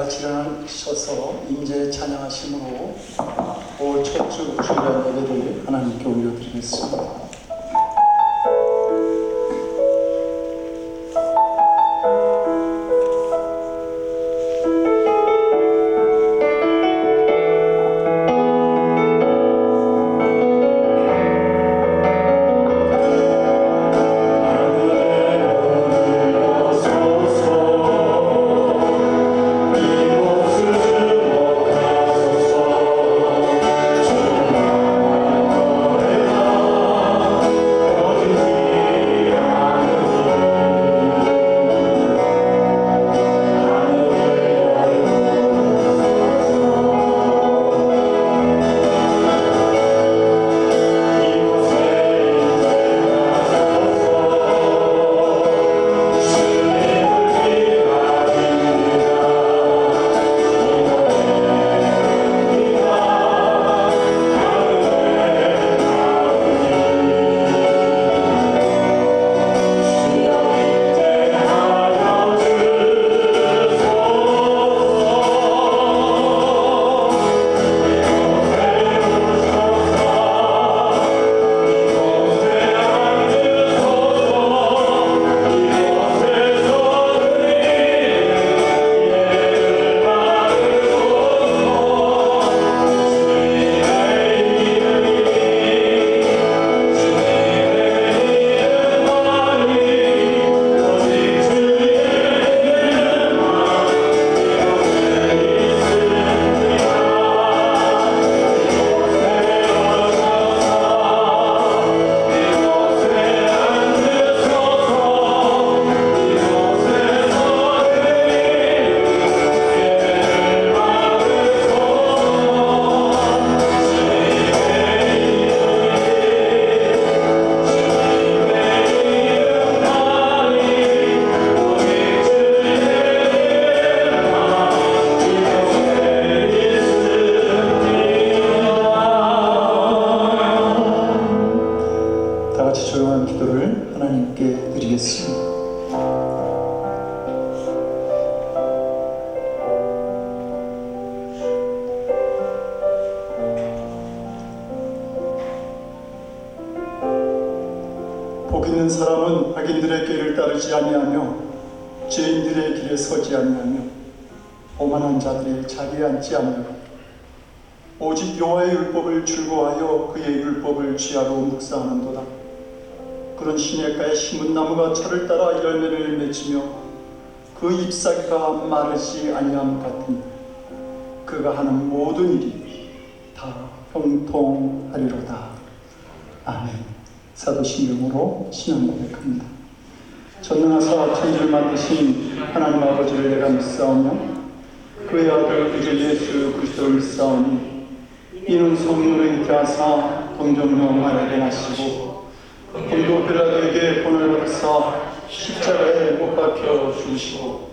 같이 일어나셔서 임재 찬양하심으로 올 첫 주 주일날 예배를 하나님께 올려드리겠습니다. 복 있는 사람은 악인들의 길을 따르지 아니하며 죄인들의 길에 서지 아니하며 오만한 자들의 자리에 앉지 아니하고 오직 여호와의 율법을 즐거워하여 그의 율법을 지하로 묵상하는도다. 그런 시냇가에 심은 나무가 철을 따라 열매를 맺으며 그 잎사귀가 마르지 아니함 같으니 그가 하는 모든 일이 다 형통하리로다. 아멘. 사도신경으로 신앙 고백합니다. 전능하사 천지를 만드신 하나님 아버지를 내가 믿사오며 그의 아들 그저 예수 그리스도를 믿사오니 이는 성령으로 잉태하사 동정녀 마리아에게 나시고 본도 빌라도에게 본을 받으사 십자가에 못 박혀 죽으시고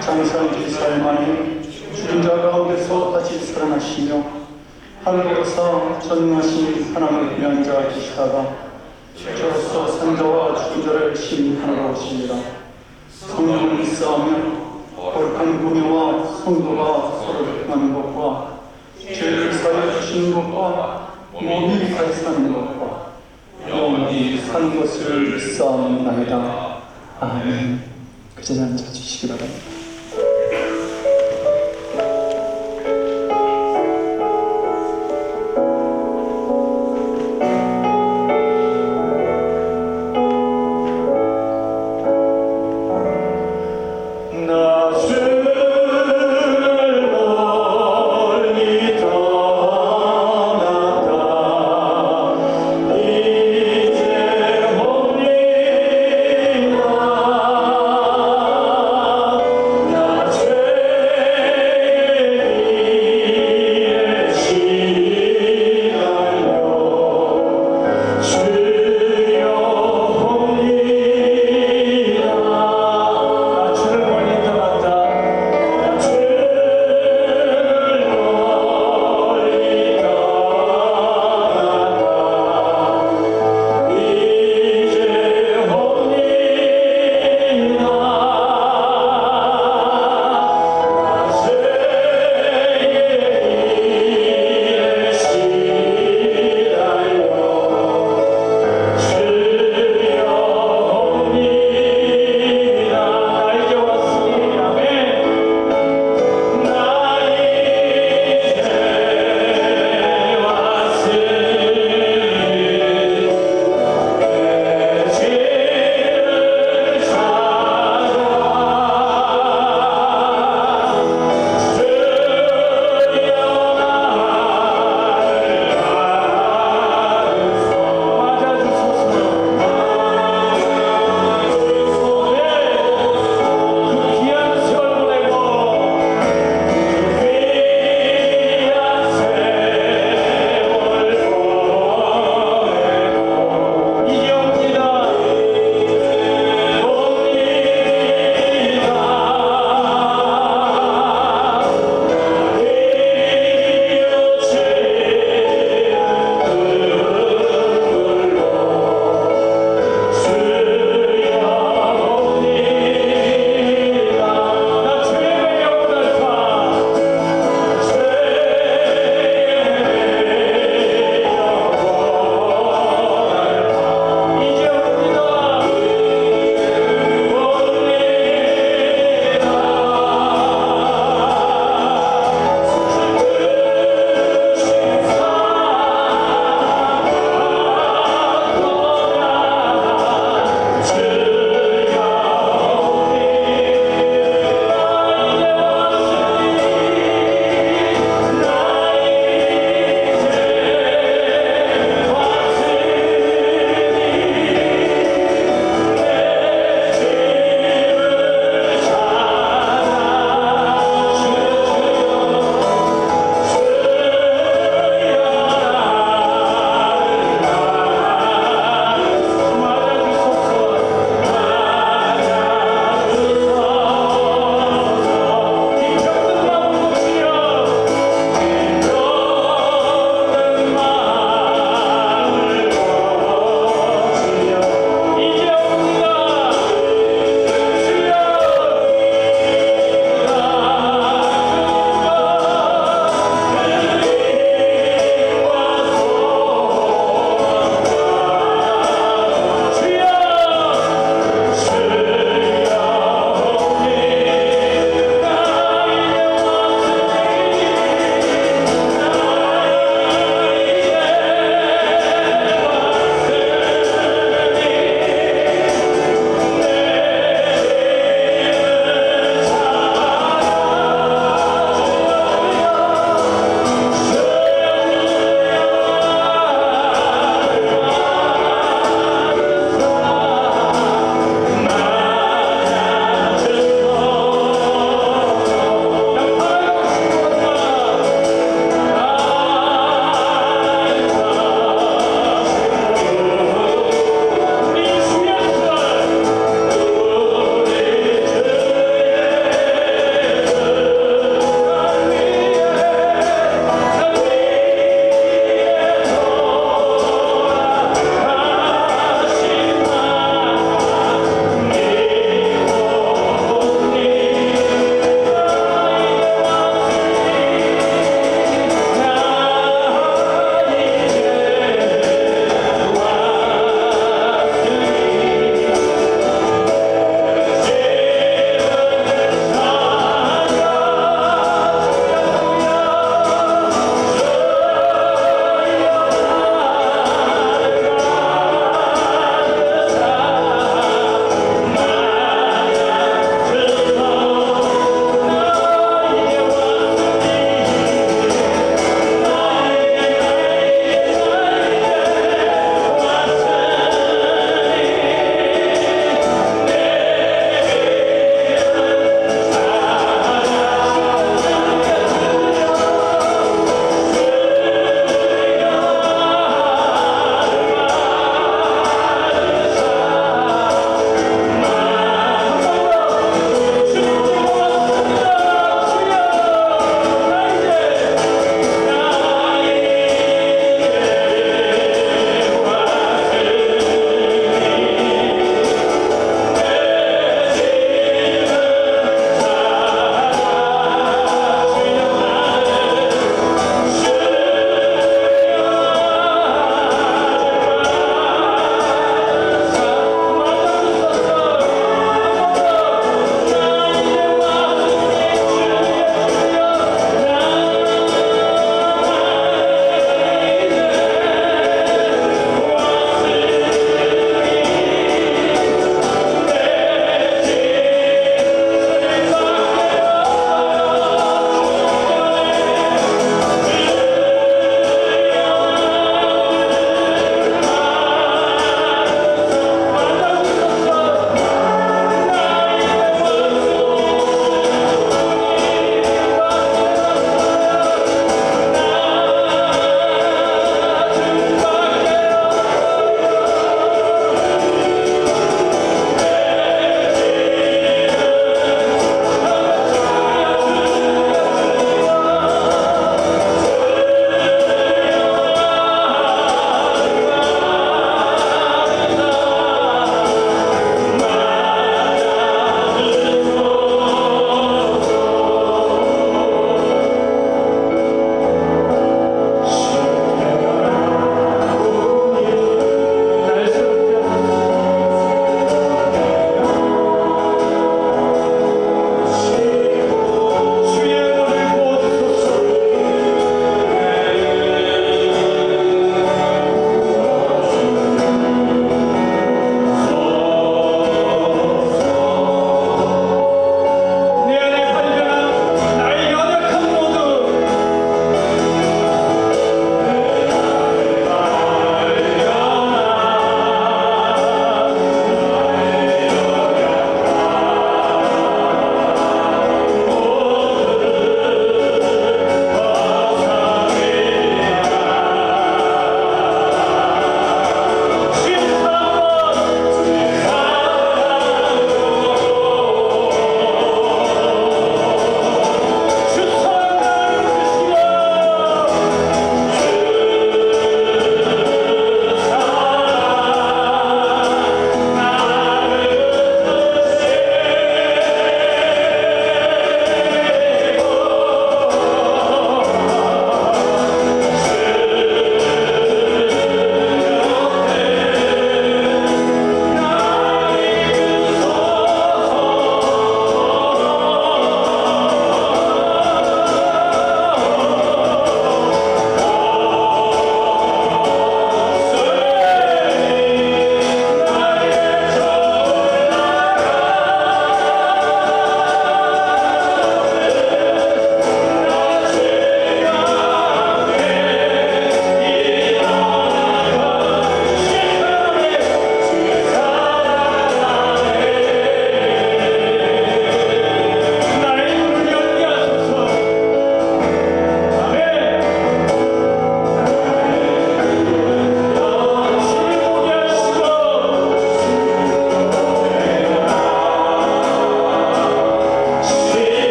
장사한 지 4일 만에 죽은 자 가운데서 다시 살아나시며 하늘로서 전능하신 하나님을 위한 자 계시다가 저로서 산자와 죽은 자를 심판하러 오십니다. 성령을 믿사오며 거룩한 공예와 성도가 서로를 평하는 것과 죄를 사하여 주시는 것과 몸이 다시 사는 것과 영원히 사는 것을 믿사옵나이다. 아멘. 그 자리에 앉아주시기 바랍니다.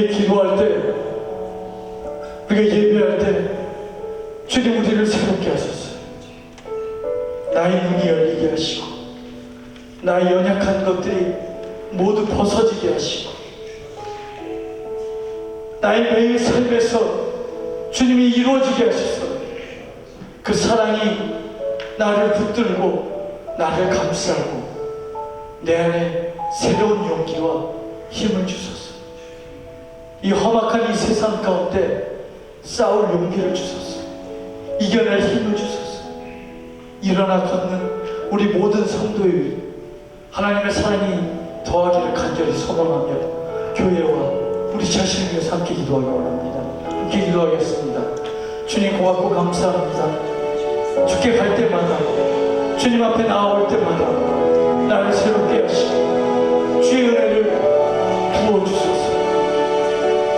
우리가 기도할 때, 우리가 예배할 때 주님 우리를 새롭게 하셨어요. 나의 눈이 열리게 하시고 나의 연약한 것들이 모두 벗어지게 하시고 나의 매일 삶에서 주님이 이루어지게 하셔서 그 사랑이 나를 붙들고 나를 감싸고 내 안에 새로운 용기와 힘을 주소서. 이 험악한 이 세상 가운데 싸울 용기를 주소서. 이겨낼 힘을 주소서. 일어나 걷는 우리 모든 성도의 하나님의 사랑이 더하기를 간절히 소망하며 교회와 우리 자신을 위해서 함께 기도하기 원합니다. 함께 기도하겠습니다. 주님 고맙고 감사합니다. 주께 갈 때마다, 주님 앞에 나아올 때마다 나를 새롭게 하시고 주의 은혜를 부어주소서.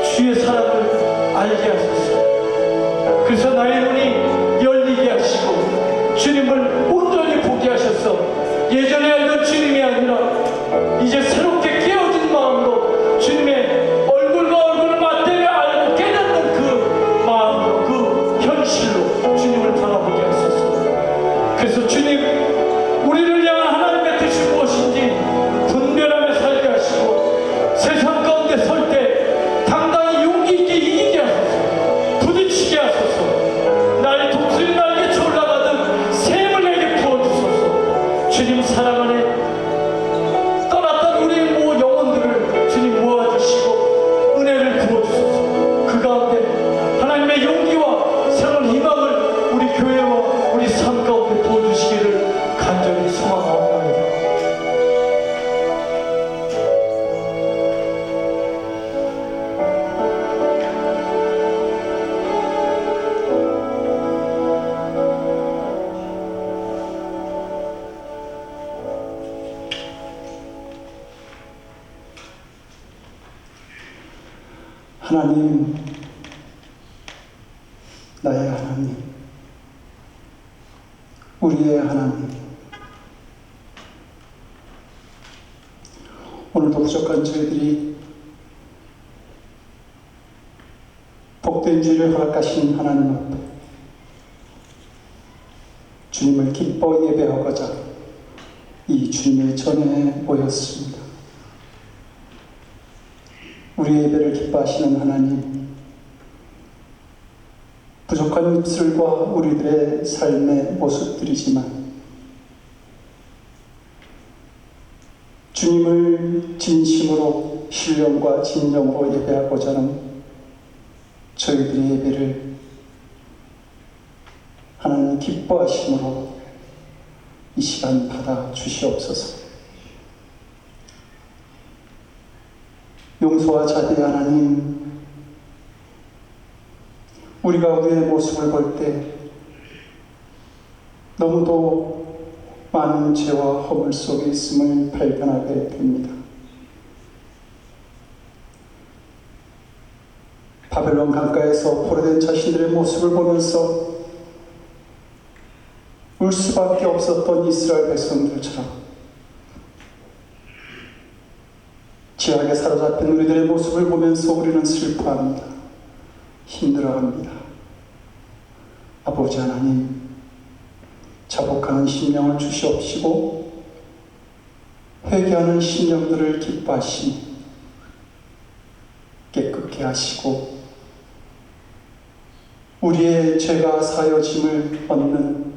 주의 사랑을 알게 하소서. 그래서 나의 눈이 열리게 하시고 주님을 온전히 보게 하셔서 예전에 알던 주님이 아니라 이제 새롭게 깨어진 마음으로 주님의 얼굴과 얼굴을 맞대며 알고 깨닫는 그 마음으로, 그 현실로 주님을 바라보게 하소서. 그래서 주님, 우리를 향한 하나님의 뜻이 무엇인지 분별하며 살게 하시고 세상 가운데 설 때 당당히 용기 있게 이기게 하소서. 부딪히게 하소서. 나의 독수리 날개 올라가던 샘을 내게 부어주소서. 주님 사랑 안에 떠났던 우리의 영혼들을 주님 모아주시고 은혜를 부어주소서. 그 가운데 하나님의 용기와 새로운 희망을 우리 교회와 우리 삶 가운데 부어주시기를 간절히 소망하옵나이다. 하나님, 나의 하나님, 우리의 하나님, 오늘도 부족한 저희들이 복된 주를 허락하신 하나님 앞에 주님을 기뻐 예배하고자 이 주님의 전에 모였습니다. 우리의 예배를 기뻐하시는 하나님, 부족한 입술과 우리들의 삶의 모습들이지만 주님을 진심으로 신령과 진정으로 예배하고자 하는 저희들의 예배를 하나님 기뻐하심으로 이 시간 받아 주시옵소서. 용서와 자비의 하나님, 우리가 우리의 모습을 볼 때 너무도 많은 죄와 허물 속에 있음을 발견하게 됩니다. 바벨론 강가에서 포로된 자신들의 모습을 보면서 울 수밖에 없었던 이스라엘 백성들처럼 죄악에 사로잡힌 우리들의 모습을 보면서 우리는 슬퍼합니다. 힘들어합니다. 아버지 하나님, 자복하는 심령을 주시옵시고 회개하는 심령들을 기뻐하시니 깨끗게 하시고 우리의 죄가 사여짐을 얻는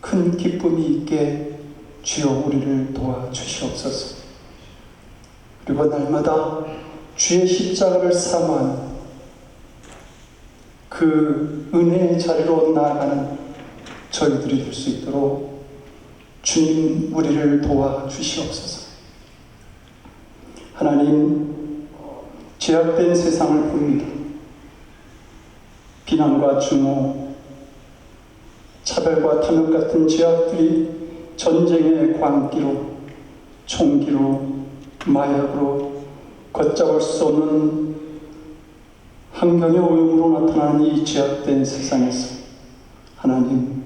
큰 기쁨이 있게 주여 우리를 도와주시옵소서. 그리고 날마다 주의 십자가를 사모하는 그 은혜의 자리로 나아가는 저희들이 될 수 있도록 주님 우리를 도와주시옵소서. 하나님, 죄악된 세상을 봅니다. 비난과 증오, 차별과 탐욕 같은 죄악들이 전쟁의 광기로, 총기로, 마약으로 걷잡을 수 없는 환경의 오염으로 나타나는 이 죄악된 세상에서 하나님,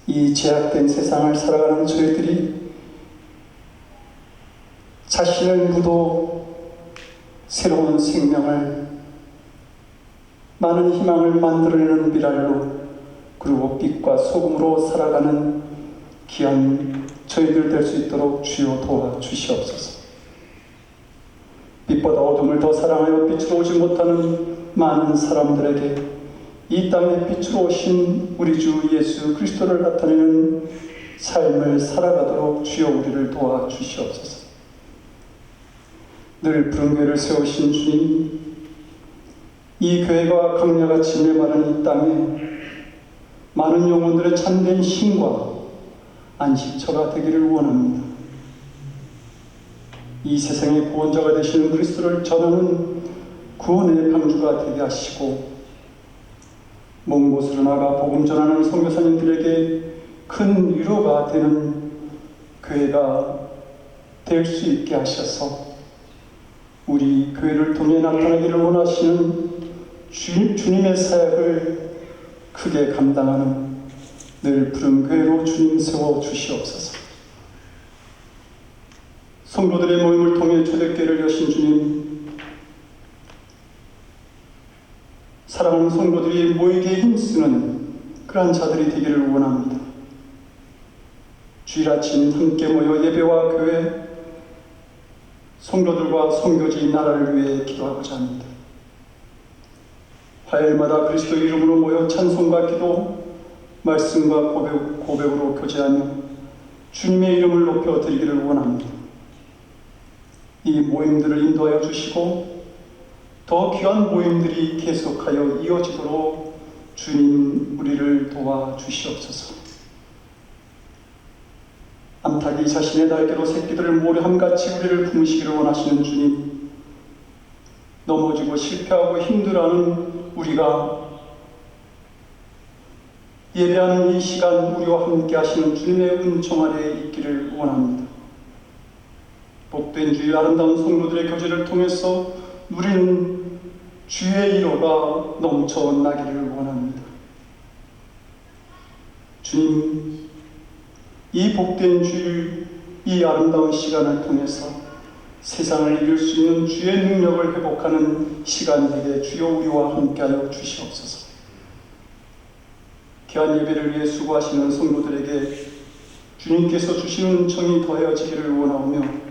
이 죄악된 세상을 살아가는 저희들이 자신을 무도 새로운 생명을, 많은 희망을 만들어내는 미랄로, 그리고 빛과 소금으로 살아가는 귀한 저희들 될 수 있도록 주여 도와주시옵소서. 빛보다 어둠을 더 사랑하여 빛으로 오지 못하는 많은 사람들에게 이 땅에 빛으로 오신 우리 주 예수 그리스도를 나타내는 삶을 살아가도록 주여 우리를 도와주시옵소서. 늘 푸른 교회를 세우신 주님, 이 교회가 강야같이 메마른 이 땅에 많은 영혼들의 참된 힘과 안식처가 되기를 원합니다. 이 세상의 구원자가 되시는 그리스도를 전하는 구원의 방주가 되게 하시고, 먼 곳으로 나가 복음 전하는 선교사님들에게 큰 위로가 되는 교회가 될 수 있게 하셔서 우리 교회를 통해 나타나기를 원하시는 주님의 사역을 크게 감당하는 늘 푸른 교회로 주님 세워주시옵소서. 성도들의 모임을 통해 초대교회를 여신 주님, 사랑하는 성도들이 모이기에 힘쓰는 그러한 자들이 되기를 원합니다. 주일 아침 함께 모여 예배와 교회, 성도들과 선교지 나라를 위해 기도하고자 합니다. 화요일마다 그리스도 이름으로 모여 찬송과 기도, 말씀과 고백으로 교제하며 주님의 이름을 높여 드리기를 원합니다. 이 모임들을 인도하여 주시고 더 귀한 모임들이 계속하여 이어지도록 주님 우리를 도와주시옵소서. 암탉이 자신의 날개로 새끼들을 모래함같이 우리를 품으시기를 원하시는 주님, 넘어지고 실패하고 힘들어하는 우리가 예배하는 이 시간 우리와 함께 하시는 주님의 은총 아래에 있기를 원합니다. 복된 주의 아름다운 성도들의 교제를 통해서 누리는 주의 위로가 넘쳐나기를 원합니다. 주님, 이 복된 주일, 이 아름다운 시간을 통해서 세상을 이길 수 있는 주의 능력을 회복하는 시간 되게 주여 우리와 함께하여 주시옵소서. 귀한 예배를 위해 수고하시는 성도들에게 주님께서 주시는 은총이 더해지기를 원하오며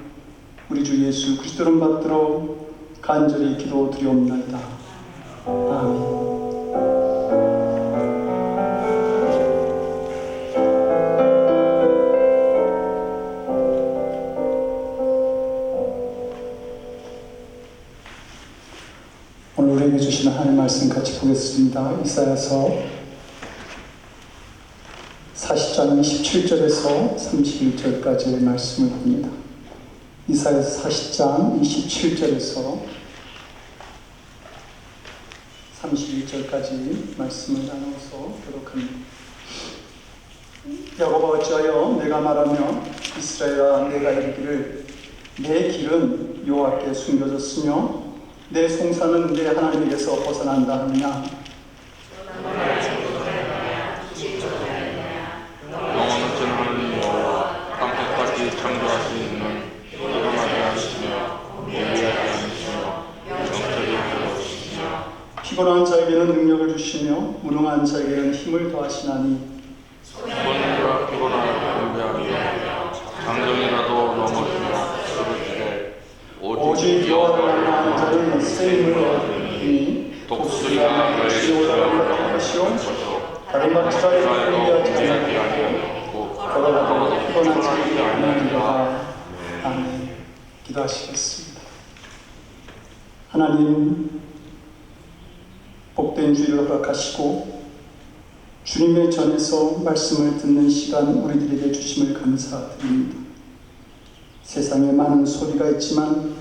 우리 주 예수 그리스도를 받들어 간절히 기도드리옵나이다. 아멘. 오늘 우리에게 주시는 하나님의 말씀 같이 보겠습니다. 이사야서 40장 27절에서 31절까지의 말씀을 봅니다. 이사야서 40장 27절에서 31절까지 말씀을 나누어서 교독합니다. 야곱아 어찌하여 내가 말하며 이스라엘아 내가 이르기를 내 길은 여호와께 숨겨졌으며 내 송사는 내 하나님에게서 벗어난다 하느냐. 영원한 전 하나님 여호와 땅끝까지 창조하시는 일어나지 않으시며 예비하지 않으시며 영적이 되어주시며 피곤한 자에게는 능력을 주시며 무능한 자에게는 힘을 더하시나니 손님과 피곤하여 공개하며 장정이라도 넘어지며 쓰러지되 오직 여호와를 만나는 자는 새 힘을 얻으니 독수리가 너의 지옥을 갈 것이요 다른 박쥐가 공개하지 않고 걸어가도 피곤하지 않으리라. 아멘. 기도하시겠습니다. 하나님, 복된 주일을 허락하시고 주님의 전에서 말씀을 듣는 시간 우리들에게 주심을 감사드립니다. 세상에 많은 소리가 있지만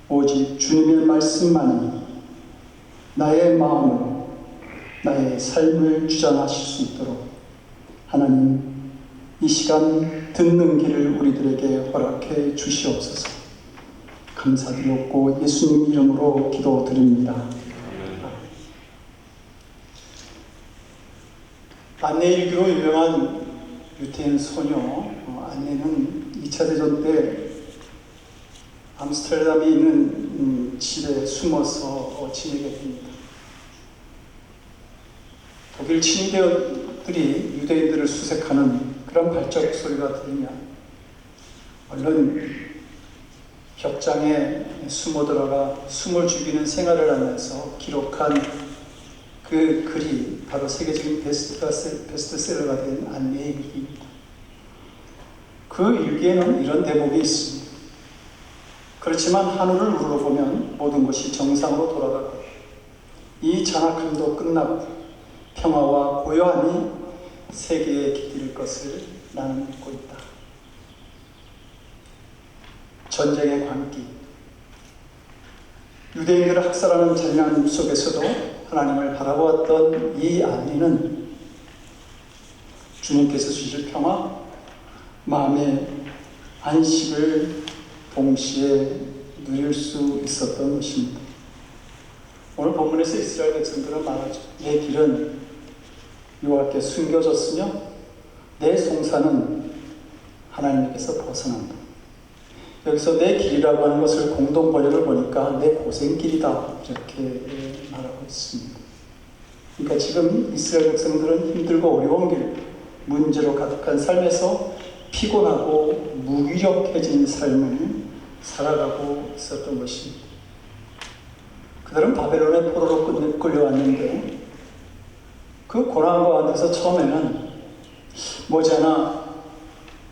오직 주님의 말씀만이 나의 마음을, 나의 삶을 주장하실 수 있도록 하나님 이 시간 듣는 길을 우리들에게 허락해 주시옵소서. 감사드렸고 예수님 이름으로 기도드립니다. 안내 일기로 유명한 유태인 소녀 안내는 2차 대전 때 암스테르담에 있는 집에 숨어서 지내게 됩니다. 독일 친위대원들이 유대인들을 수색하는 그런 발작 소리가 들리면 얼른 벽장에 숨어 들어가 숨을 죽이는 생활을 하면서 기록한 그 글이 바로 세계적인 베스트셀러가 된 안내의 일기입니다. 그 일기에는 이런 대목이 있습니다. 그렇지만 하늘을 우러보면 모든 것이 정상으로 돌아가고 이 잔악함도 끝나고 평화와 고요함이 세계에 깃들 것을 나는 믿고 있다. 전쟁의 광기, 유대인들을 학살하는 잔인한 속에서도 하나님을 바라보았던 이 안리는 주님께서 주실 평화, 마음의 안식을 동시에 누릴 수 있었던 것입니다. 오늘 본문에서 이스라엘 백성들은 말하죠. 내 길은 여호와께 숨겨졌으며 내 송사는 하나님께서 벗어난다. 여기서 내 길이라고 하는 것을 공동 번역을 보니까 내 고생길이다 이렇게 말하고 있습니다. 그러니까 지금 이스라엘 백성들은 힘들고 어려운 길, 문제로 가득한 삶에서 피곤하고 무기력해진 삶을 살아가고 있었던 것입니다. 그들은 바벨론의 포로로 끌려왔는데 그 고난 가운데서 처음에는 머지않아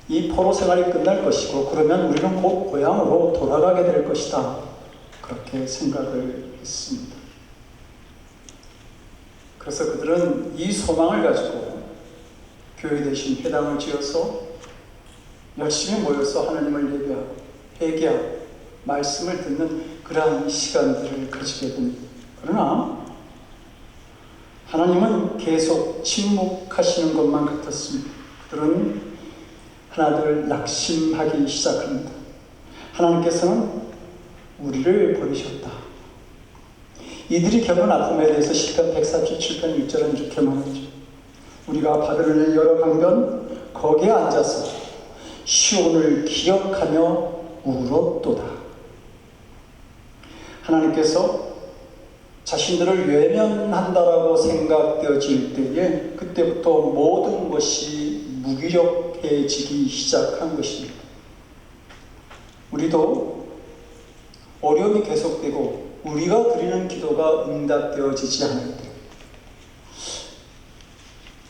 이 포로 생활이 끝날 것이고 그러면 우리는 곧 고향으로 돌아가게 될 것이다. 그렇게 생각을 했습니다. 그래서 그들은 이 소망을 가지고 교회 대신 회당을 지어서 열심히 모여서 하나님을 예배하고 회개하고 말씀을 듣는 그러한 시간들을 가지게 됩니다. 그러나 하나님은 계속 침묵하시는 것만 같았습니다. 그들은 하나둘 낙심하기 시작합니다. 하나님께서는 우리를 버리셨다. 이들이 겪은 아픔에 대해서 시편 137편 1절은 이렇게 말하죠. 우리가 바벨론의 여러 강변 거기에 앉아서 시온을 기억하며 울었도다. 하나님께서 자신들을 외면한다라고 생각되어질 때에 그때부터 모든 것이 무기력해지기 시작한 것입니다. 우리도 어려움이 계속되고 우리가 드리는 기도가 응답되어지지 않을 때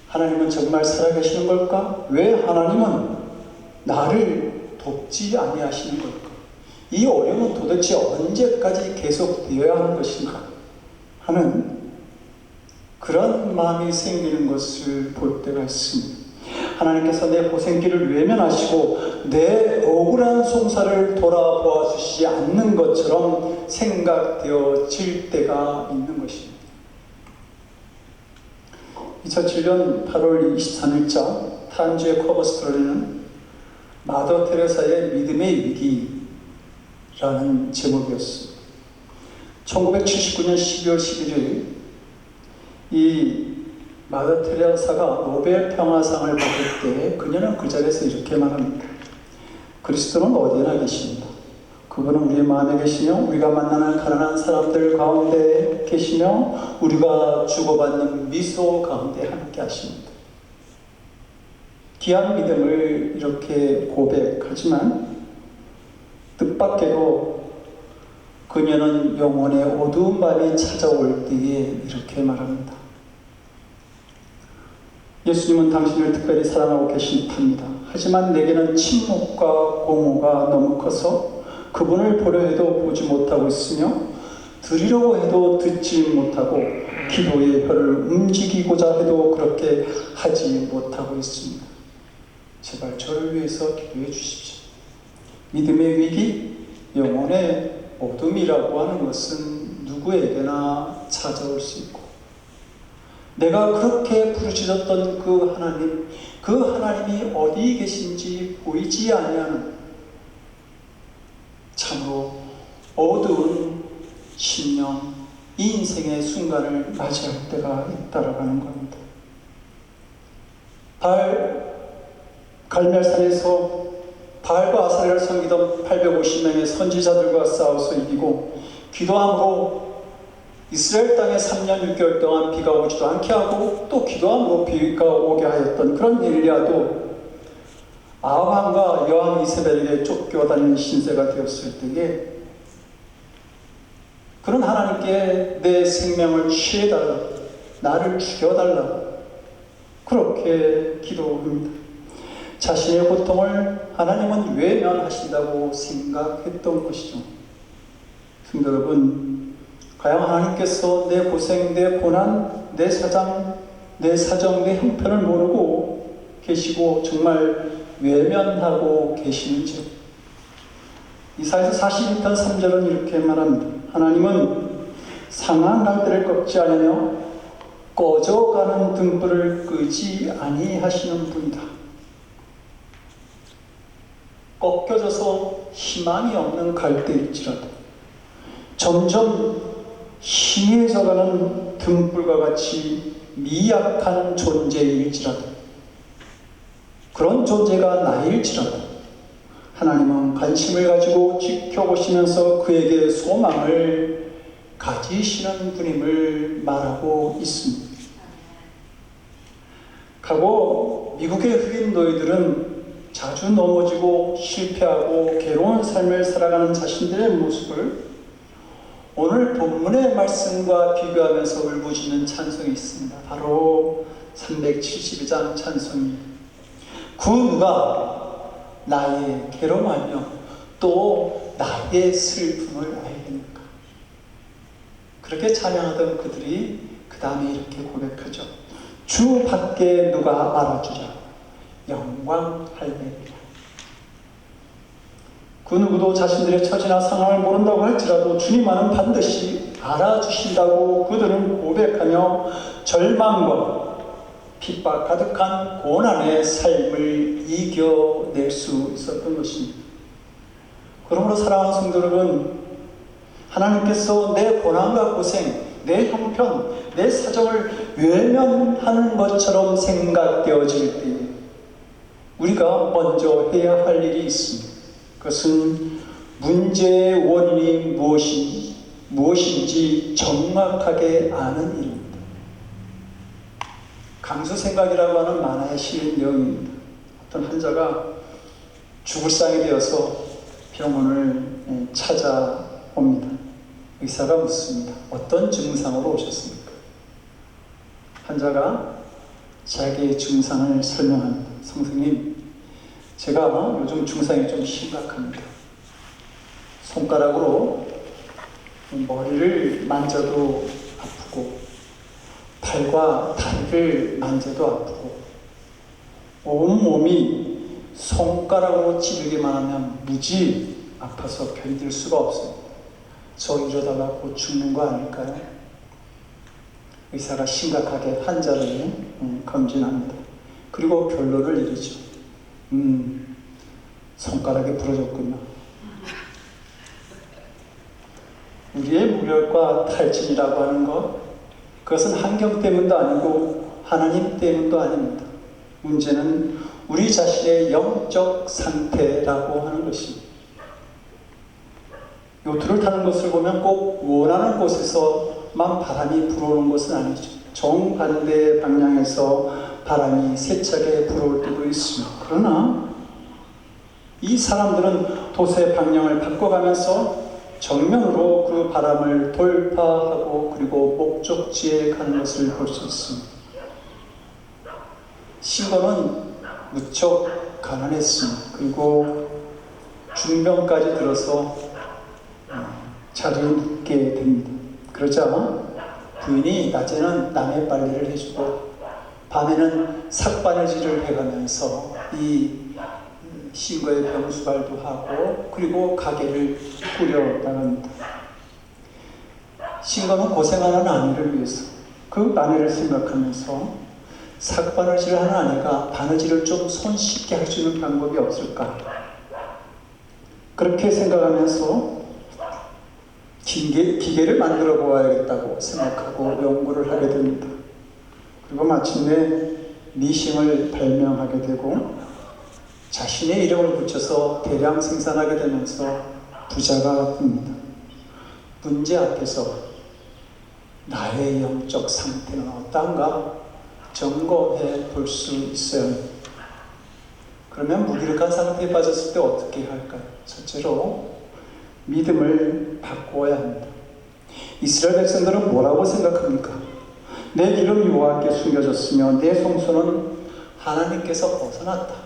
하나님은 정말 살아계시는 걸까? 왜 하나님은 나를 돕지 아니하시는 걸까? 이 어려움은 도대체 언제까지 계속되어야 하는 것인가? 하는 그런 마음이 생기는 것을 볼 때가 있습니다. 하나님께서 내 고생길을 외면하시고 내 억울한 송사를 돌아보아 주시지 않는 것처럼 생각되어질 때가 있는 것입니다. 2007년 8월 23일자 타임즈의 커버 스토리는 마더 테레사의 믿음의 위기라는 제목이었습니다. 1979년 12월 11일 이 마더 테레사가 노벨 평화상을 받을 때 그녀는 그 자리에서 이렇게 말합니다. 그리스도는 어디에나 계십니다. 그분은 우리의 마음에 계시며 우리가 만나는 가난한 사람들 가운데 계시며 우리가 주고받는 미소 가운데 함께 하십니다. 귀한 믿음을 이렇게 고백하지만 뜻밖에도 그녀는 영혼의 어두운 밤이 찾아올 때에 이렇게 말합니다. 예수님은 당신을 특별히 사랑하고 계신 듯합니다. 하지만 내게는 침묵과 공허가 너무 커서 그분을 보려 해도 보지 못하고 있으며 들으려고 해도 듣지 못하고 기도의 혀를 움직이고자 해도 그렇게 하지 못하고 있습니다. 제발 저를 위해서 기도해 주십시오. 믿음의 위기, 영혼의 어둠이라고 하는 것은 누구에게나 찾아올 수 있고 내가 그렇게 부르짖었던 그 하나님이 어디 계신지 보이지 아니하는 참으로 어두운 심령, 이 인생의 순간을 맞이할 때가 있다라는 겁니다. 갈멜산에서 바알과 아사레를 섬기던 850명의 선지자들과 싸워서 이기고, 기도함으로 이스라엘 땅에 3년 6개월 동안 비가 오지도 않게 하고 또 기도함으로 비가 오게 하였던 그런 엘리야도 아합과 여왕 이세벨에게 쫓겨다니는 신세가 되었을 때에 그런 하나님께 내 생명을 취해달라, 나를 죽여달라, 그렇게 기도합니다. 자신의 고통을 하나님은 외면하신다고 생각했던 것이죠. 성도 여러분, 과연 하나님께서 내 고생, 내 고난, 내 사정, 내 형편을 모르고 계시고 정말 외면하고 계시는지? 이사야서 42편 3절은 이렇게 말합니다. 하나님은 상한 날들을 꺾지 않으며 꺼져가는 등불을 끄지 아니하시는 분이다. 꺾여져서 희망이 없는 갈대일지라도 점점 희미해져가는 등불과 같이 미약한 존재일지라도, 그런 존재가 나일지라도 하나님은 관심을 가지고 지켜보시면서 그에게 소망을 가지시는 분임을 말하고 있습니다. 과거 미국의 흑인 노예들은 자주 넘어지고 실패하고 괴로운 삶을 살아가는 자신들의 모습을 오늘 본문의 말씀과 비교하면서 울부짖는 찬송이 있습니다. 바로 372장 찬송입니다. 그 누가 나의 괴로움하며 또 나의 슬픔을 알겠는가. 그렇게 찬양하던 그들이 그 다음에 이렇게 고백하죠. 주 밖에 누가 알아주랴 영광 할렐루야. 그 누구도 자신들의 처지나 상황을 모른다고 할지라도 주님만은 반드시 알아주신다고 그들은 고백하며 절망과 핍박 가득한 고난의 삶을 이겨낼 수 있었던 것입니다. 그러므로 사랑하는 성도 여러분, 하나님께서 내 고난과 고생, 내 형편, 내 사정을 외면하는 것처럼 생각되어질 때 우리가 먼저 해야 할 일이 있습니다. 그것은 문제의 원인이 무엇인지 정확하게 아는 일입니다. 강수생각이라고 하는 만화에 실린 내용입니다. 어떤 환자가 죽을 상이 되어서 병원을 찾아옵니다. 의사가 묻습니다. 어떤 증상으로 오셨습니까? 환자가 자기의 증상을 설명합니다. 선생님, 제가 요즘 증상이 좀 심각합니다. 손가락으로 머리를 만져도 아프고 팔과 다리를 만져도 아프고 온몸이 손가락으로 찌르기만 하면 무지 아파서 견딜 수가 없습니다. 저 이러다가 곧 죽는 거 아닐까요? 의사가 심각하게 환자를 검진합니다. 그리고 결론을 내리죠. 손가락이 부러졌군요. 우리의 무력과 탈진이라고 하는 것, 그것은 환경 때문도 아니고 하나님 때문도 아닙니다. 문제는 우리 자신의 영적 상태라고 하는 것입니다. 요트를 타는 것을 보면 꼭 원하는 곳에서만 바람이 불어오는 것은 아니죠. 정반대의 방향에서 바람이 세차게 불어올 때도 있습니다. 그러나 이 사람들은 돛의 방향을 바꿔가면서 정면으로 그 바람을 돌파하고 그리고 목적지에 가는 것을 볼 수 있습니다. 신도는 무척 가난했습니다. 그리고 중병까지 들어서 자리에 눕게 됩니다. 그러자 부인이 낮에는 남의 빨래를 해주고 밤에는 삭바느질을 해가면서 이 신거의 병수발도 하고 그리고 가게를 꾸려나갑니다. 신거는 고생하는 아내를 위해서 그 아내를 생각하면서 삭바느질을 하는 아내가 바느질을 좀 손쉽게 할 수 있는 방법이 없을까, 그렇게 생각하면서 기계를 만들어 보아야겠다고 생각하고 연구를 하게 됩니다. 그리고 마침내 미싱을 발명하게 되고 자신의 이름을 붙여서 대량 생산하게 되면서 부자가 됩니다. 문제 앞에서 나의 영적 상태는 어떤가 점검해 볼 수 있어야 합니다. 그러면 무기력한 상태에 빠졌을 때 어떻게 할까요? 첫째로 믿음을 바꾸어야 합니다. 이스라엘 백성들은 뭐라고 생각합니까? 내 이름이 여호와께 숨겨졌으며 내 성소는 하나님께서 벗어났다.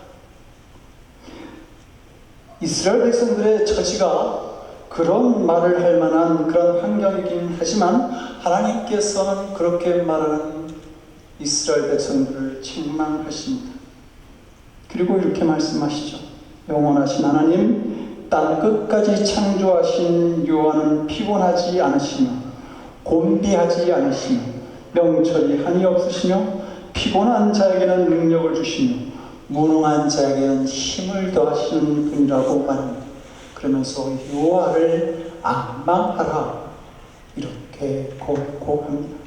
이스라엘 백성들의 처지가 그런 말을 할 만한 그런 환경이긴 하지만 하나님께서는 그렇게 말하는 이스라엘 백성들을 책망하십니다. 그리고 이렇게 말씀하시죠. 영원하신 하나님, 땅 끝까지 창조하신 여호와는 피곤하지 않으시며 곤비하지 않으시며 명철이 한이 없으시며 피곤한 자에게는 능력을 주시며 무능한 자에게는 힘을 더하시는 분이라고 말합니다. 그러면서 여호와를 앙망하라 이렇게 고백합니다.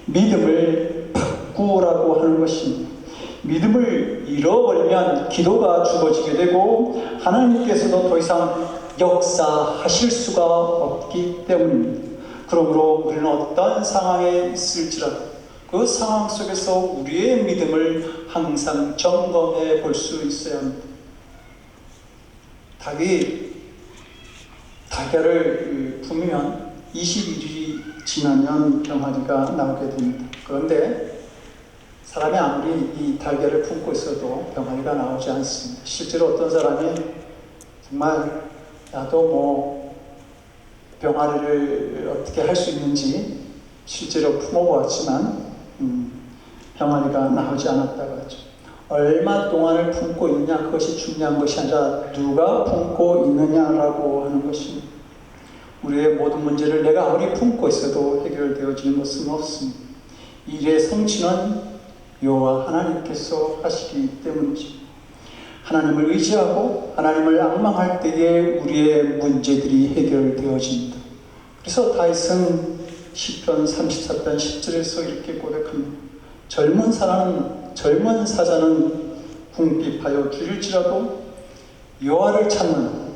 믿음을 바꾸라고 하는 것입니다. 믿음을 잃어버리면 기도가 죽어지게 되고 하나님께서도 더 이상 역사하실 수가 없기 때문입니다. 그러므로 우리는 어떤 상황에 있을지라도 그 상황 속에서 우리의 믿음을 항상 점검해 볼 수 있어야 합니다. 닭이 달걀을 품으면 21일이 지나면 병아리가 나오게 됩니다. 그런데 사람이 아무리 이 달걀을 품고 있어도 병아리가 나오지 않습니다. 실제로 어떤 사람이 정말 나도 병아리를 어떻게 할 수 있는지 실제로 품어보았지만 병아리가 나오지 않았다고 하죠. 얼마 동안을 품고 있느냐 그것이 중요한 것이 아니라 누가 품고 있느냐라고 하는 것입니다. 우리의 모든 문제를 내가 아무리 품고 있어도 해결되어지는 것은 없습니다. 일의 성취는 여호와 하나님께서 하시기 때문이죠. 하나님을 의지하고 하나님을 앙망할 때에 우리의 문제들이 해결되어집니다. 그래서 다윗은 시편 34편 10절에서 이렇게 고백합니다. 젊은 사자는 궁핍하여 줄일지라도 여호와를 찾는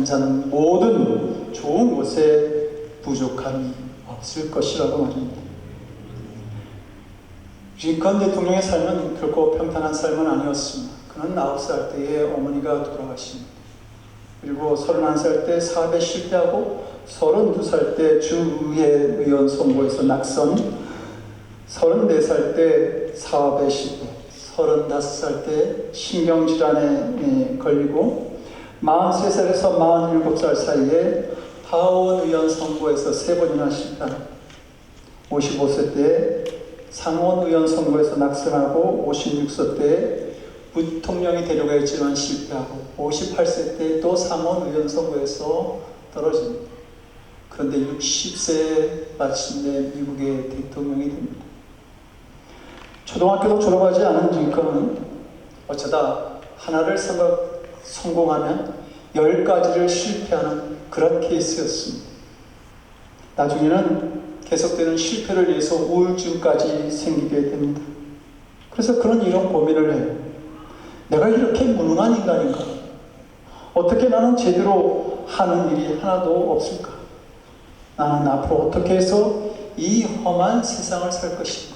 자는 모든 좋은 것에 부족함이 없을 것이라고 말합니다. 링컨 대통령의 삶은 결코 평탄한 삶은 아니었습니다. 그는 9살 때에 어머니가 돌아가십니다. 그리고 31살 때 사업에 실패하고 32살 때 주의회 의원 선거에서 낙선, 34살 때 사업에 실패, 35살 때 신경질환에 걸리고 43살에서 47살 사이에 하원 의원 선거에서 3번이나 실패하고 55세 때 상원 의원 선거에서 낙선하고 56세 때 부통령이 되려고 했지만 실패하고 58세 때 또 상원 의원 선거에서 떨어집니다. 그런데 60세에 마침내 미국의 대통령이 됩니다. 초등학교도 졸업하지 않은 링컨은 어쩌다 하나를 성공하면 10가지를 실패하는 그런 케이스였습니다. 나중에는 계속되는 실패를 위해서 우울증까지 생기게 됩니다. 그래서 그는 이런 고민을 해요. 내가 이렇게 무능한 인간인가? 어떻게 나는 제대로 하는 일이 하나도 없을까? 나는 앞으로 어떻게 해서 이 험한 세상을 살 것인가?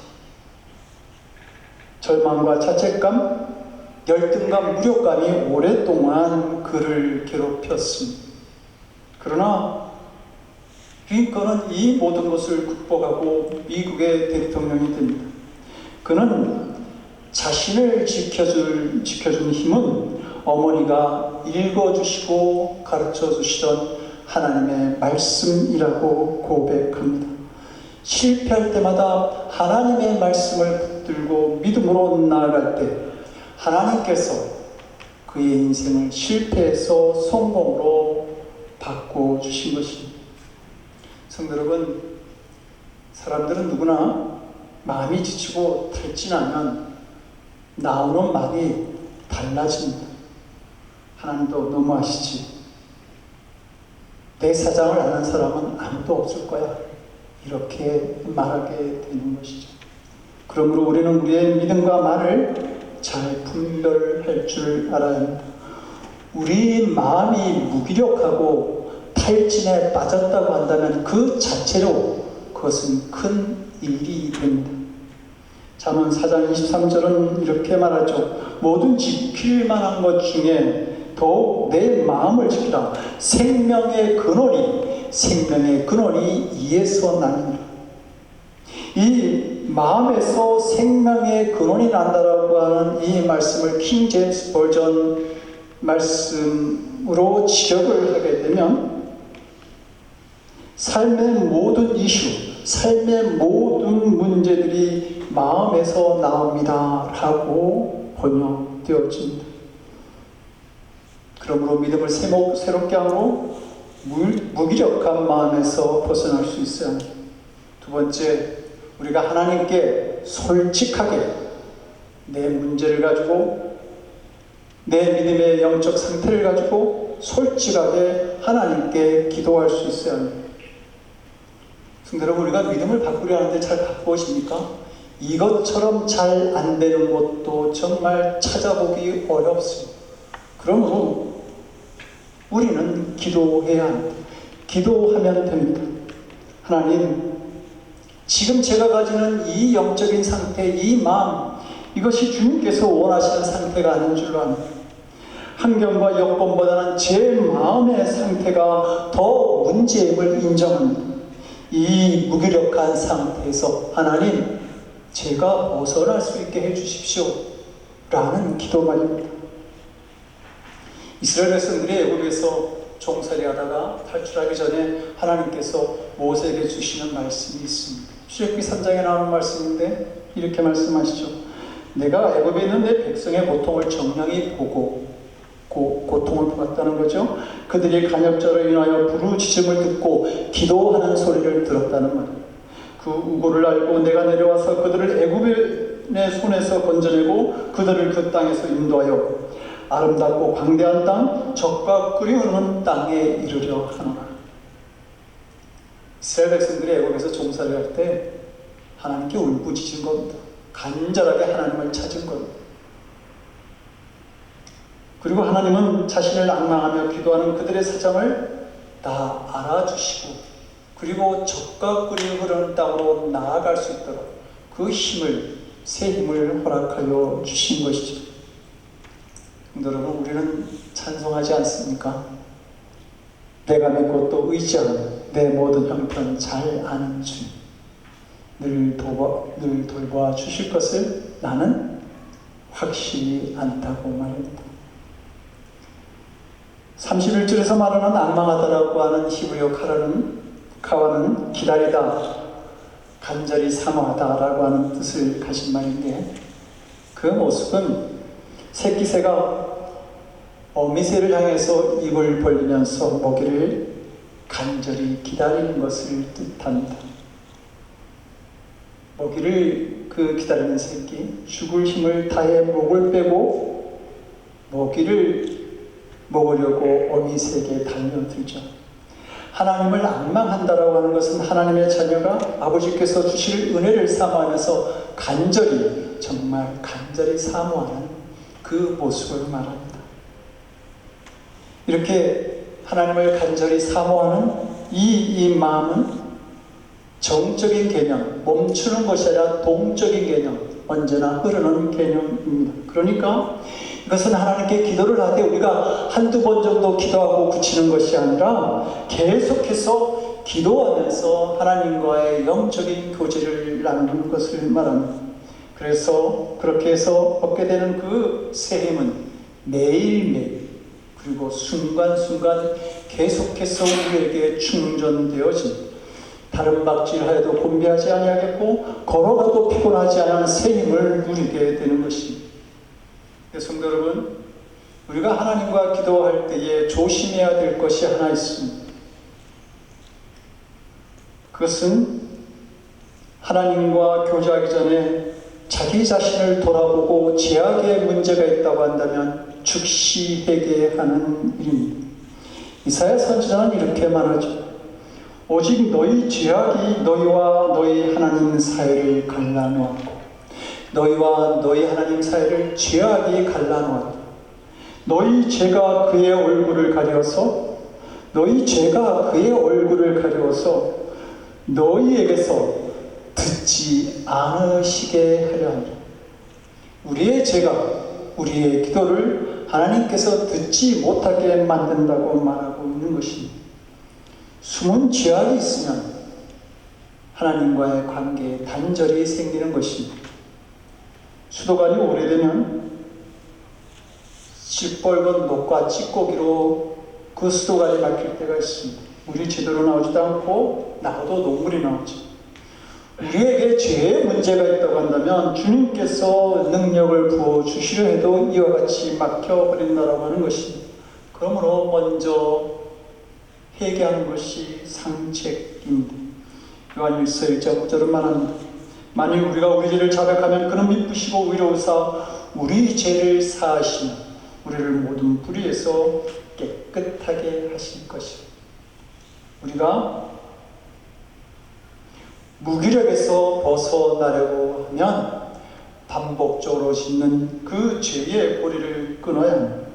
절망과 자책감, 열등감, 무력감이 오랫동안 그를 괴롭혔습니다. 그러나 링컨은 이 모든 것을 극복하고 미국의 대통령이 됩니다. 그는 자신을 지켜준 힘은 어머니가 읽어주시고 가르쳐주시던 하나님의 말씀이라고 고백합니다. 실패할 때마다 하나님의 말씀을 붙들고 믿음으로 나아갈 때 하나님께서 그의 인생을 실패에서 성공으로 바꿔주신 것입니다. 성도 여러분, 사람들은 누구나 마음이 지치고 탈진하면 나오는 말이 달라집니다. 하나님도 너무하시지. 내 사장을 아는 사람은 아무도 없을 거야. 이렇게 말하게 되는 것이죠. 그러므로 우리는 우리의 믿음과 말을 잘 분별할 줄 알아야 합니다. 우리 마음이 무기력하고 탈진에 빠졌다고 한다면 그 자체로 그것은 큰 일이 됩니다. 잠언 4장 23절은 이렇게 말하죠. 모든 지킬 만한 것 중에 더욱 내 마음을 지키라. 생명의 근원이 이에서 나니라. 이 마음에서 생명의 근원이 난다라고 하는 이 말씀을 킹 제임스 버전 말씀으로 지적을 하게 되면 삶의 모든 이슈, 삶의 모든 문제들이 마음에서 나옵니다 라고 번역되어집니다. 그러므로 믿음을 새롭게 하고 무기력한 마음에서 벗어날 수 있어야 합니다. 두 번째, 우리가 하나님께 솔직하게 내 문제를 가지고 내 믿음의 영적 상태를 가지고 솔직하게 하나님께 기도할 수 있어야 합니다. 여러분, 우리가 믿음을 바꾸려 하는데 잘 바꾸십니까? 이것처럼 잘 안 되는 것도 정말 찾아보기 어렵습니다. 그러므로 우리는 기도해야 합니다. 기도하면 됩니다. 하나님, 지금 제가 가지는 이 영적인 상태, 이 마음, 이것이 주님께서 원하시는 상태가 아닌 줄로 압니다. 환경과 여건보다는 제 마음의 상태가 더 문제임을 인정합니다. 이 무기력한 상태에서 하나님, 제가 벗어날 수 있게 해주십시오 라는 기도만입니다. 이스라엘 백성들이 애굽에서 종살이 하다가 탈출하기 전에 하나님께서 모세에게 주시는 말씀이 있습니다. 출애굽기 3장에 나오는 말씀인데 이렇게 말씀하시죠. 내가 애굽에 있는 내 백성의 고통을 정량히 보고 고통을 보았다는 거죠. 그들이 간역자로 인하여 부르짖음을 듣고 기도하는 소리를 들었다는 말입니다. 그 우고를 알고 내가 내려와서 그들을 애굽의 손에서 건져내고 그들을 그 땅에서 인도하여 아름답고 광대한 땅, 젖과 꿀이 흐르는 땅에 이르려 하노라. 이스라엘 백성들이 애굽에서 종살이를 할 때 하나님께 울부짖은 겁니다. 간절하게 하나님을 찾은 겁니다. 그리고 하나님은 자신을 낭망하며 기도하는 그들의 사정을 다 알아주시고 그리고 젖과 꿀이 흐르는 땅으로 나아갈 수 있도록 그 힘을, 새 힘을 허락하여 주신 것이죠. 여러분, 우리는 찬송하지 않습니까? 내가 믿고 또 의지하는 내 모든 형편 잘 아는 주님, 늘 돌봐 주실 것을 나는 확실히 안다고 말합니다. 31절에서 말하는 낭망하다라고 하는 히브리어 카와는 기다리다, 간절히 사모하다라고 하는 뜻을 가진 말인데 그 모습은 새끼새가 어미새를 향해서 입을 벌리면서 먹이를 간절히 기다리는 것을 뜻합니다. 먹이를 기다리는 새끼, 죽을 힘을 다해 목을 빼고 먹이를 먹으려고 어미새에게 달려들죠. 하나님을 앙망한다라고 하는 것은 하나님의 자녀가 아버지께서 주실 은혜를 사모하면서 정말 간절히 사모하는 그 모습을 말합니다. 이렇게 하나님을 간절히 사모하는 이 마음은 정적인 개념, 멈추는 것이 아니라 동적인 개념, 언제나 흐르는 개념입니다. 그러니까 이것은 하나님께 기도를 할 때 우리가 한두 번 정도 기도하고 그치는 것이 아니라 계속해서 기도하면서 하나님과의 영적인 교제를 나누는 것을 말합니다. 그래서 그렇게 해서 얻게 되는 그 새 힘은 매일매일 그리고 순간순간 계속해서 우리에게 충전되어집니다. 다른 박질하여도 곤비하지 아니하겠고 걸어가도 피곤하지 않은 새 힘을 누리게 되는 것입니다. 성도 여러분, 우리가 하나님과 기도할 때에 조심해야 될 것이 하나 있습니다. 그것은 하나님과 교제하기 전에 자기 자신을 돌아보고 죄악의 문제가 있다고 한다면 즉시 회개하는 일입니다. 이사야 선지자는 이렇게 말하죠. 오직 너희 죄악이 너희와 너희 하나님 사이를 갈라놓았고 너희와 너희 하나님 사이를 죄악이 갈라놓았다. 너희 죄가 그의 얼굴을 가려서 너희에게서 듣지 않으시게 하려 합니다. 우리의 죄가 우리의 기도를 하나님께서 듣지 못하게 만든다고 말하고 있는 것입니다. 숨은 죄악이 있으면 하나님과의 관계에 단절이 생기는 것입니다. 수도관이 오래되면 시뻘건 녹과 찌꺼기로 그 수도관이 막힐 때가 있습니다. 물이 제대로 나오지도 않고 나도 녹물이 나오죠. 우리에게 죄의 문제가 있다고 한다면 주님께서 능력을 부어주시려 해도 이와 같이 막혀버린다라고 하는 것입니다. 그러므로 먼저 회개하는 것이 상책입니다. 요한 1서 1장 9절은 말합니다. 만일 우리가 우리 죄를 자백하면 그는 미쁘시고 의로우사 우리 죄를 사하시며 우리를 모든 불의에서 깨끗하게 하실 것입니다. 우리가 무기력에서 벗어나려고 하면 반복적으로 짓는 그 죄의 고리를 끊어야 합니다.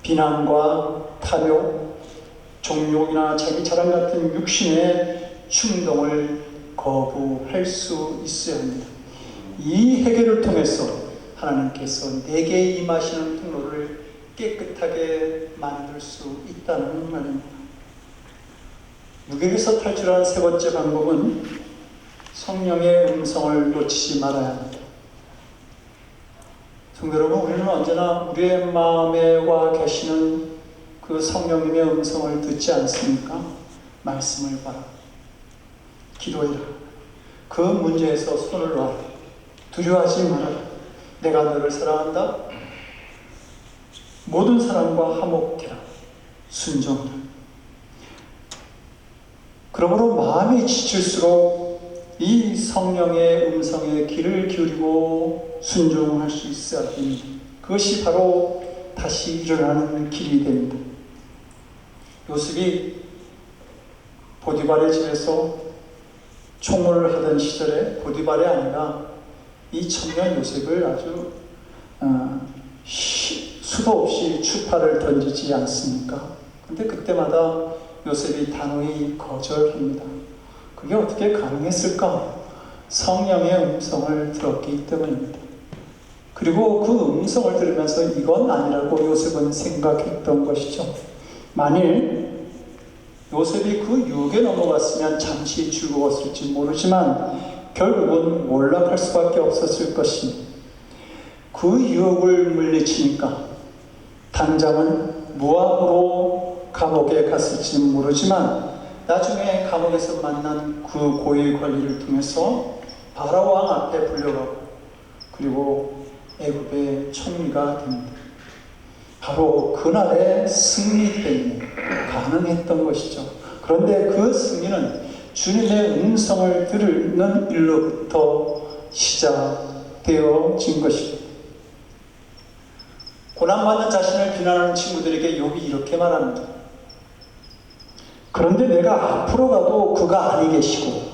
비난과 탐욕, 정욕이나 자기 자랑 같은 육신의 충동을 거부할 수 있어야 합니다. 이 해결을 통해서 하나님께서 내게 임하시는 통로를 깨끗하게 만들 수 있다는 말입니다. 무기력에서 탈출하는 세 번째 방법은 성령의 음성을 놓치지 말아야 합니다. 성도 여러분, 우리는 언제나 우리의 마음에 와 계시는 그 성령님의 음성을 듣지 않습니까? 말씀을 봐라. 기도해라. 그 문제에서 손을 놔라. 두려워하지 말아라. 내가 너를 사랑한다. 모든 사람과 화목해라. 순종하라. 그러므로 마음이 지칠수록 이 성령의 음성에 귀를 기울이고 순종할 수 있어야 됩니다. 그것이 바로 다시 일어나는 길이 됩니다. 요셉이 보디발의 집에서 총무를 하던 시절에 보디발의 아내가 이 청년 요셉을 아주 수도 없이 추파를 던지지 않습니까? 근데 그때마다 요셉이 단호히 거절합니다. 그게 어떻게 가능했을까? 성령의 음성을 들었기 때문입니다. 그리고 그 음성을 들으면서 이건 아니라고 요셉은 생각했던 것이죠. 만일 요셉이 그 유혹에 넘어갔으면 잠시 즐거웠을지 모르지만 결국은 몰락할 수밖에 없었을 것입니다. 그 유혹을 물리치니까 당장은 무함으로 감옥에 갔을지 모르지만 나중에 감옥에서 만난 그 고위 관리를 통해서 바라왕 앞에 불려가고 그리고 애굽의 총리가 됩니다. 바로 그날의 승리 때문에 가능했던 것이죠. 그런데 그 승리는 주님의 음성을 들는 일로부터 시작되어진 것입니다. 고난받는 자신을 비난하는 친구들에게 욥이 이렇게 말합니다. 그런데 내가 앞으로 가도 그가 아니 계시고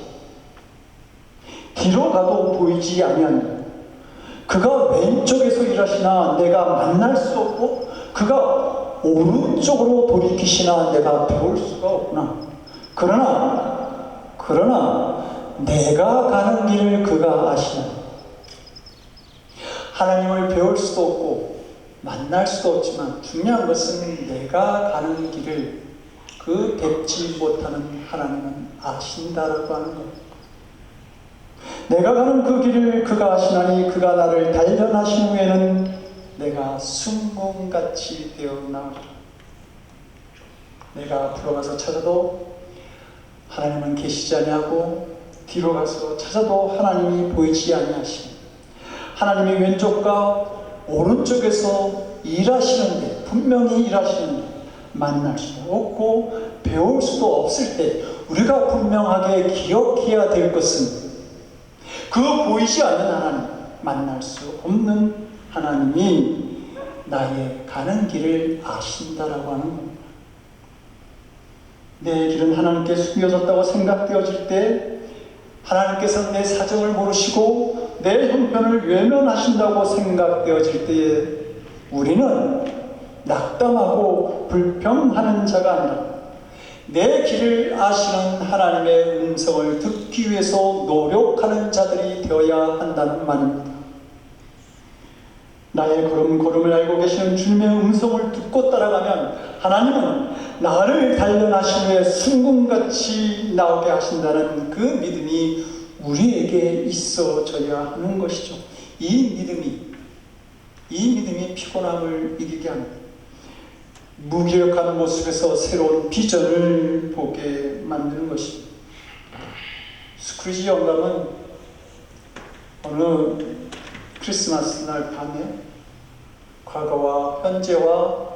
뒤로 가도 보이지 아니하니 그가 왼쪽에서 일하시나 내가 만날 수 없고 그가 오른쪽으로 돌이키시나 내가 배울 수가 없구나. 그러나 내가 가는 길을 그가 아시나. 하나님을 배울 수도 없고 만날 수도 없지만 중요한 것은 내가 가는 길을 그 뵙지 못하는 하나님은 아신다라고 하는 것. 내가 가는 그 길을 그가 아시나니 그가 나를 단련하신 후에는 내가 순금같이 되어 나오리라. 내가 앞으로 가서 찾아도 하나님은 계시지 아니하고 뒤로 가서 찾아도 하나님이 보이지 아니하시니 하나님이 왼쪽과 오른쪽에서 일하시는데 분명히 일하시는데 만날 수도 없고 배울 수도 없을 때 우리가 분명하게 기억해야 될 것은 그 보이지 않는 하나님, 만날 수 없는 하나님이 나의 가는 길을 아신다라고 하는 겁니다. 내 길은 하나님께 숨겨졌다고 생각되어질 때 하나님께서 내 사정을 모르시고 내 형편을 외면하신다고 생각되어질 때에 우리는 낙담하고 불평하는 자가 아니라 내 길을 아시는 하나님의 음성을 듣기 위해서 노력하는 자들이 되어야 한다는 말입니다. 나의 걸음걸음을 알고 계시는 주님의 음성을 듣고 따라가면 하나님은 나를 단련하신 후에 순금같이 나오게 하신다는 그 믿음이 우리에게 있어져야 하는 것이죠. 이 믿음이 피곤함을 이기게 합니다. 무기력한 모습에서 새로운 비전을 보게 만드는 것입니다. 스크루지 영감은 어느 크리스마스 날 밤에 과거와 현재와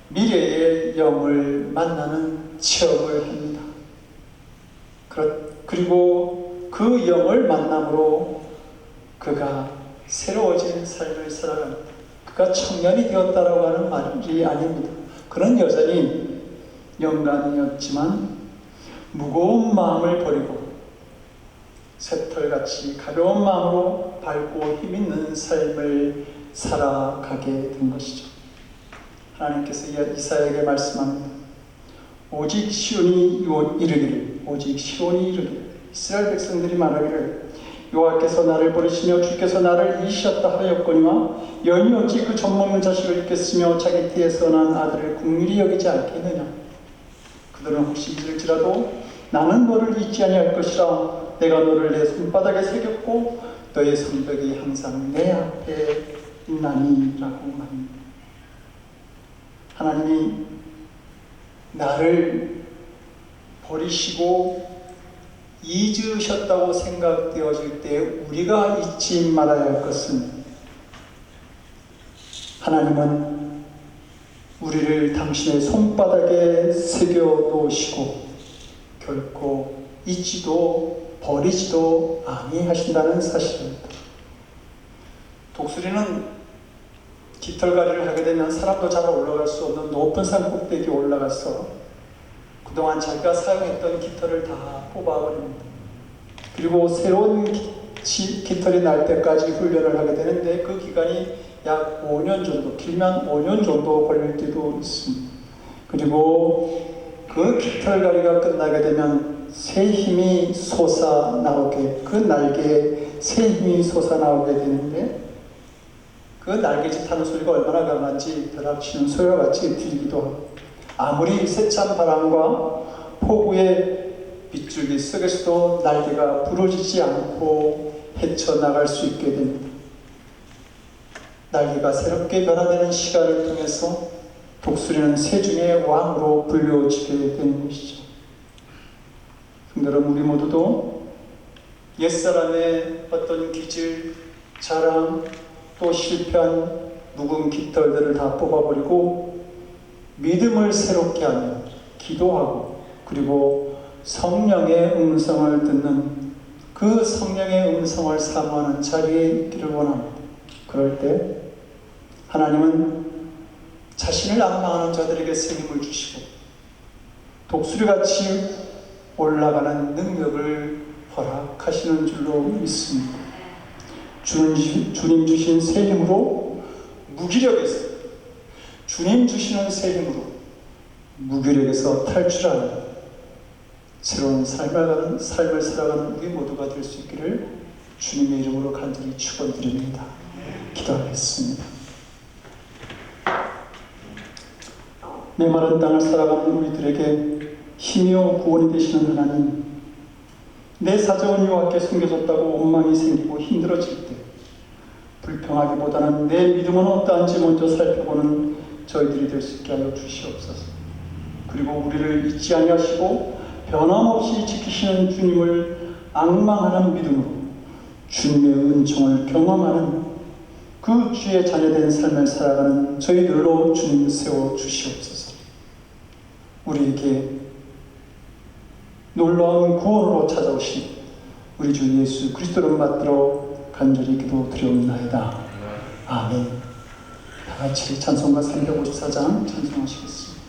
미래의 영을 만나는 체험을 합니다. 그리고 그 영을 만남으로 그가 새로워진 삶을 살아갑니다. 그가 청년이 되었다라고 하는 말이 아닙니다. 그는 여전히 영감이었지만 무거운 마음을 버리고 새털같이 가벼운 마음으로 밝고 힘있는 삶을 살아가게 된 것이죠. 하나님께서 이사야에게 말씀합니다. 오직 시온이 이르기를 이스라엘 백성들이 말하기를 여호와께서 나를 버리시며 주께서 나를 잊으셨다 하였거니와 연히 어찌 그 젖먹는 자식을 잊겠으며 자기 태에서 난 아들을 긍휼히 여기지 않겠느냐. 그들은 혹시 잊을지라도 나는 너를 잊지 아니할 것이라. 내가 너를 내 손바닥에 새겼고 너의 손뼉이 항상 내 앞에 있나니 라고 말합니다. 하나님이 나를 버리시고 잊으셨다고 생각되어질 때 우리가 잊지 말아야 할 것은 하나님은 우리를 당신의 손바닥에 새겨 놓으시고 결코 잊지도 버리지도 아니하신다는 사실입니다. 독수리는 깃털狩이를 하게 되면 사람도 잘 올라갈 수 없는 높은 산 꼭대기에 올라가서 그동안 자기가 사용했던 깃털을 다 뽑아버립니다. 그리고 새로운 깃털이 날 때까지 훈련을 하게 되는데 그 기간이 약 5년 정도, 길면 5년 정도 걸릴 때도 있습니다. 그리고 그 깃털狩이가 끝나게 되면 새 힘이 솟아나오게, 그 날개에 새 힘이 솟아나오게 되는데 그 날개짓 하는 소리가 얼마나 강한지 벼락치는 소리와 같이 들리기도 하고 아무리 세찬 바람과 폭우의 빗줄기 속에서도 날개가 부러지지 않고 헤쳐나갈 수 있게 됩니다. 날개가 새롭게 변화되는 시간을 통해서 독수리는 새중의 왕으로 불려지게 되는 것이죠. 여러분, 우리 모두도 옛사람의 어떤 기질, 자랑, 또 실패한 묵은 깃털들을 다 뽑아버리고 믿음을 새롭게 하며 기도하고 그리고 성령의 음성을 듣는 그 성령의 음성을 사모하는 자리에 있기를 원합니다. 그럴 때 하나님은 자신을 앙망하는 자들에게 새 힘을 주시고 독수리같이 올라가는 능력을 허락하시는 줄로 믿습니다. 주님 주신 새 힘으로 무기력에서, 주님 주시는 새 힘으로 무기력에서 탈출하는 새로운 삶을 살아가는 우리 모두가 될 수 있기를 주님의 이름으로 간절히 축원드립니다. 기도하겠습니다. 메마른 땅을 살아가는 우리들에게 힘이요 구원이 되시는 하나님, 내 사정은 여호와께 숨겨졌다고 원망이 생기고 힘들어질 때 불평하기보다는 내 믿음은 어떠한지 먼저 살펴보는 저희들이 될 수 있게 하여 주시옵소서. 그리고 우리를 잊지 아니하시고 변함없이 지키시는 주님을 앙망하는 믿음으로 주님의 은총을 경험하는 그 주의 자녀된 삶을 살아가는 저희들로 주님 세워 주시옵소서. 우리에게 놀라운 구원으로 찾아오신 우리 주 예수 그리스도를 받들어 간절히 기도드리옵나이다. 아멘. 다 같이 찬송가 354장 찬송하시겠습니다.